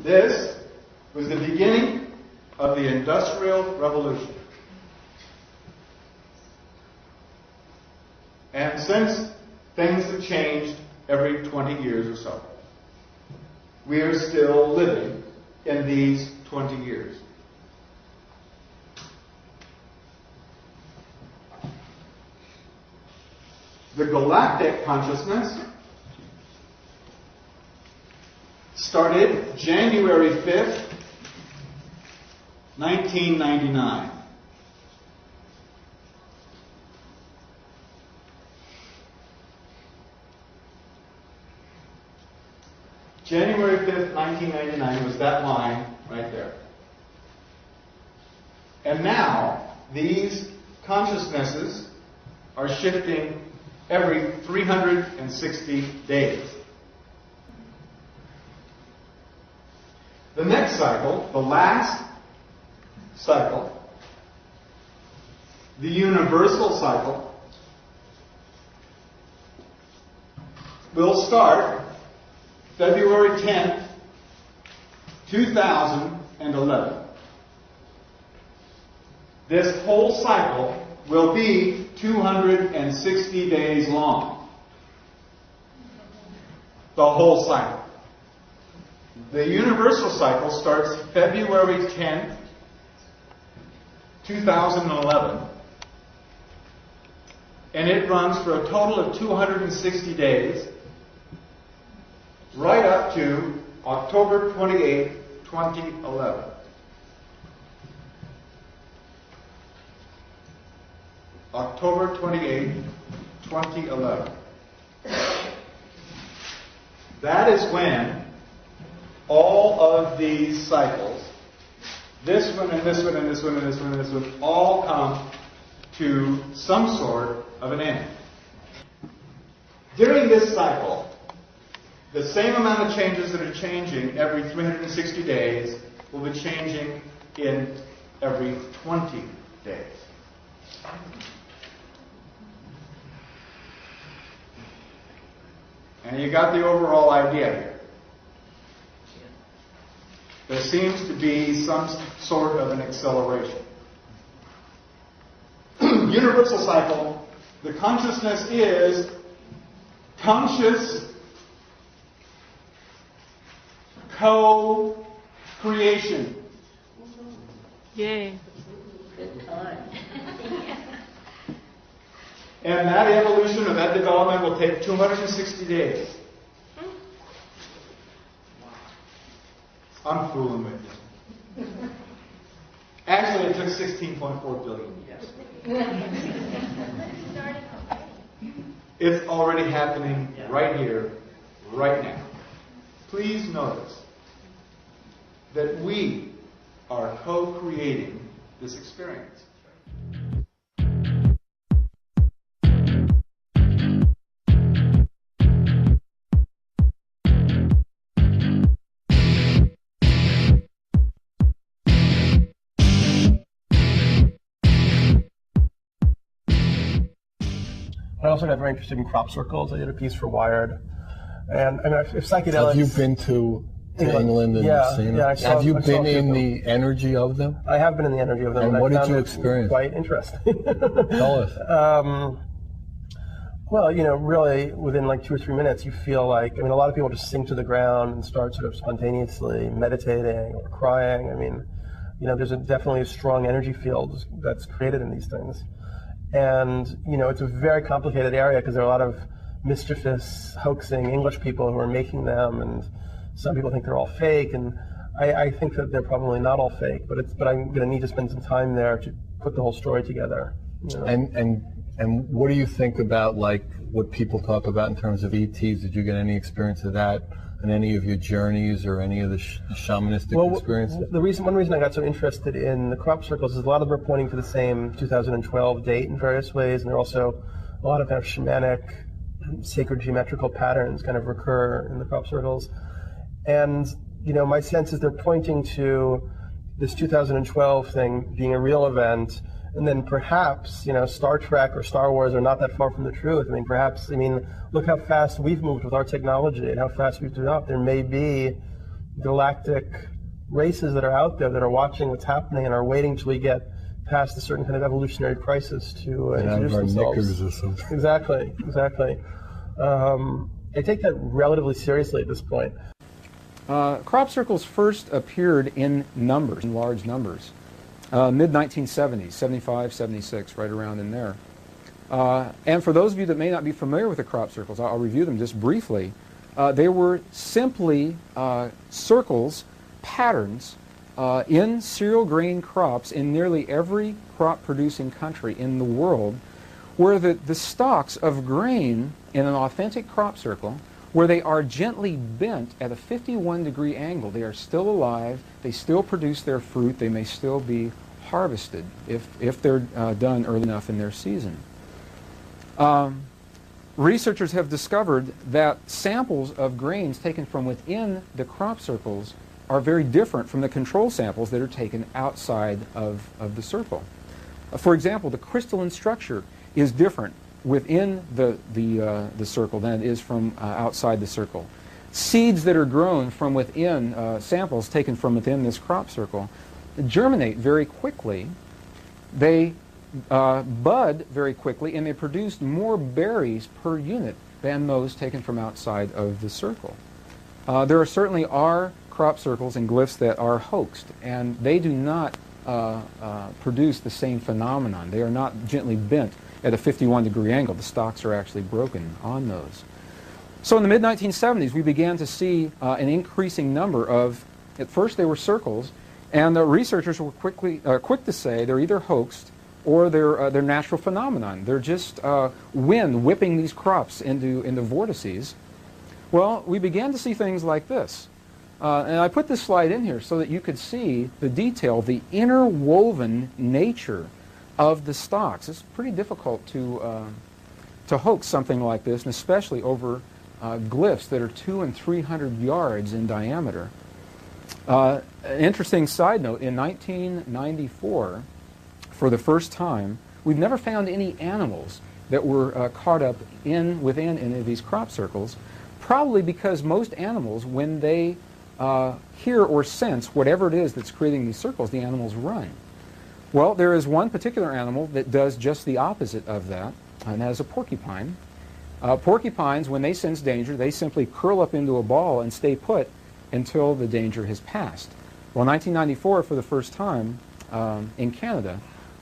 This was the beginning of the Industrial Revolution. And since things have changed every 20 years or so, we are still living in these 20 years. The galactic consciousness started January 5th, 1999. January 5th, 1999 was that line right there. And now, these consciousnesses are shifting every 360 days. The next cycle, the last cycle, the universal cycle, will start February 10th, 2011. This whole cycle will be 260 days long. The whole cycle. The universal cycle starts February 10th, 2011, and it runs for a total of 260 days, right up to October 28, 2011. October 28, 2011. That is when all of these cycles, this one and this one and this one and this one and this one, all come to some sort of an end. During this cycle, the same amount of changes that are changing every 360 days will be changing in every 20 days. And you got the overall idea here. There seems to be some sort of an acceleration. Universal cycle, the consciousness is conscious co-creation. Yay. Good time. And that evolution or that development will take 260 days. I'm fooling with you. Actually, it took 16.4 billion years. It's already happening right here, right now. Please notice that we are co-creating this experience. I also got very interested in crop circles. I did a piece for Wired. And I mean, if psychedelics... Have you been to England and seen them? Yeah, have you been in the energy of them? I have been in the energy of them. And what did you experience? Quite interesting. Tell us. Well, you know, really, within like 2 or 3 minutes, you feel like, I mean, a lot of people just sink to the ground and start sort of spontaneously meditating or crying. I mean, you know, there's definitely a strong energy field that's created in these things. And, you know, it's a very complicated area because there are a lot of mischievous, hoaxing English people who are making them, and some people think they're all fake, and I think that they're probably not all fake, but I'm going to need to spend some time there to put the whole story together. You know? And what do you think about, like, what people talk about in terms of ETs? Did you get any experience of that in any of your journeys or any of the shamanistic experiences? One reason I got so interested in the crop circles is a lot of them are pointing to the same 2012 date in various ways, and there are also a lot of kind of shamanic, sacred geometrical patterns kind of recur in the crop circles. And, you know, my sense is they're pointing to this 2012 thing being a real event, and then perhaps, you know, Star Trek or Star Wars are not that far from the truth. I mean, perhaps, look how fast we've moved with our technology and how fast we've developed. There may be, galactic races that are out there that are watching what's happening and are waiting till we get past a certain kind of evolutionary crisis to introduce themselves. Knickers or something. Exactly. I take that relatively seriously at this point. Crop circles first appeared in numbers, in large numbers, mid-1970s, 75, 76, right around in there. And for those of you that may not be familiar with the crop circles, I'll review them just briefly. They were simply circles, patterns, in cereal grain crops in nearly every crop-producing country in the world, where the stalks of grain in an authentic crop circle, where they are gently bent at a 51-degree angle. They are still alive, they still produce their fruit, they may still be harvested if they're done early enough in their season. Researchers have discovered that samples of grains taken from within the crop circles are very different from the control samples that are taken outside of the circle. For example, the crystalline structure is different within the circle than it is from outside the circle. Seeds that are grown from within samples taken from within this crop circle germinate very quickly. They bud very quickly, and they produce more berries per unit than those taken from outside of the circle. There certainly are crop circles and glyphs that are hoaxed, and they do not produce the same phenomenon. They are not gently bent at a 51-degree angle. The stalks are actually broken on those. So in the mid-1970s, we began to see an increasing number of, at first they were circles, and the researchers were quick to say they're either hoaxed or they're natural phenomenon. They're just wind whipping these crops into vortices. Well, we began to see things like this. And I put this slide in here so that you could see the detail, the interwoven nature of the stalks. It's pretty difficult to hoax something like this, and especially over glyphs that are 200 and 300 yards in diameter. An interesting side note, in 1994, for the first time, we've never found any animals that were caught up within any of these crop circles, probably because most animals, when they hear or sense whatever it is that's creating these circles, the animals run. Well, there is one particular animal that does just the opposite of that, and that is a porcupine. Porcupines, when they sense danger, they simply curl up into a ball and stay put until the danger has passed. Well, in 1994, for the first time in Canada,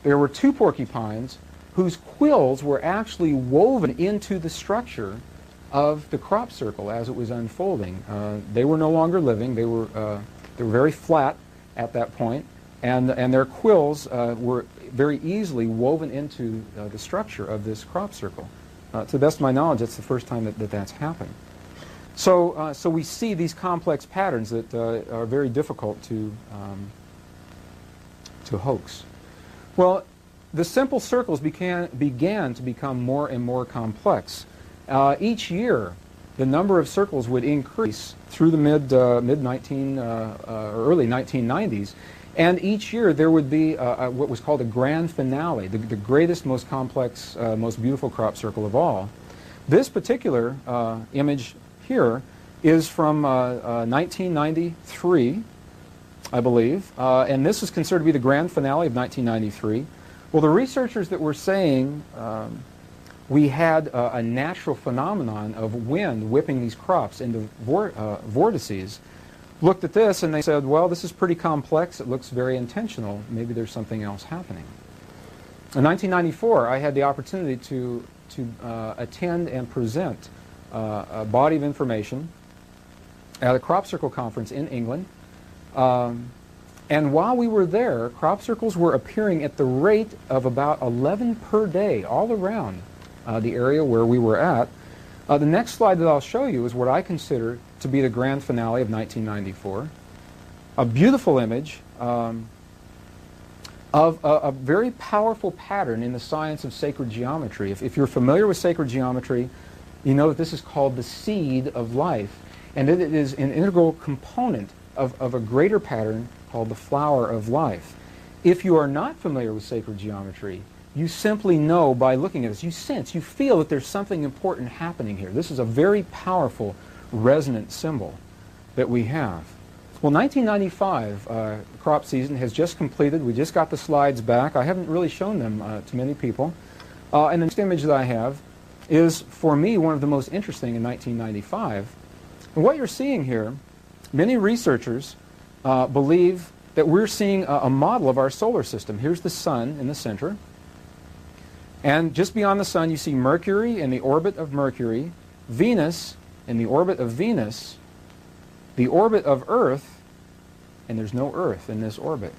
there were 2 porcupines whose quills were actually woven into the structure of the crop circle as it was unfolding. They were no longer living. They were very flat at that point, and their quills were very easily woven into the structure of this crop circle. To the best of my knowledge, that's the first time that's happened. So we see these complex patterns that are very difficult to hoax. Well, the simple circles began to become more and more complex. Each year, the number of circles would increase through the early 1990s, and each year there would be what was called a grand finale, the greatest, most complex, most beautiful crop circle of all. This particular image here is from 1993, I believe, and this is considered to be the grand finale of 1993. Well, the researchers that were saying we had a natural phenomenon of wind whipping these crops into vortices looked at this and they said, well, this is pretty complex. It looks very intentional. Maybe there's something else happening. In 1994, I had the opportunity to attend and present a body of information at a crop circle conference in England. And while we were there, crop circles were appearing at the rate of about 11 per day all around the area where we were at. The next slide that I'll show you is what I consider to be the grand finale of 1994. A beautiful image of a very powerful pattern in the science of sacred geometry. If you're familiar with sacred geometry, you know that this is called the seed of life, and it is an integral component of a greater pattern called the flower of life. If you are not familiar with sacred geometry, you simply know by looking at this, you sense, you feel that there's something important happening here. This is a very powerful resonant symbol that we have. Well, 1995 crop season has just completed. We just got the slides back. I haven't really shown them to many people. And the next image that I have is, for me, one of the most interesting in 1995. And what you're seeing here, many researchers believe that we're seeing a model of our solar system. Here's the sun in the center. And just beyond the sun, you see Mercury in the orbit of Mercury, Venus in the orbit of Venus, the orbit of Earth, and there's no Earth in this orbit.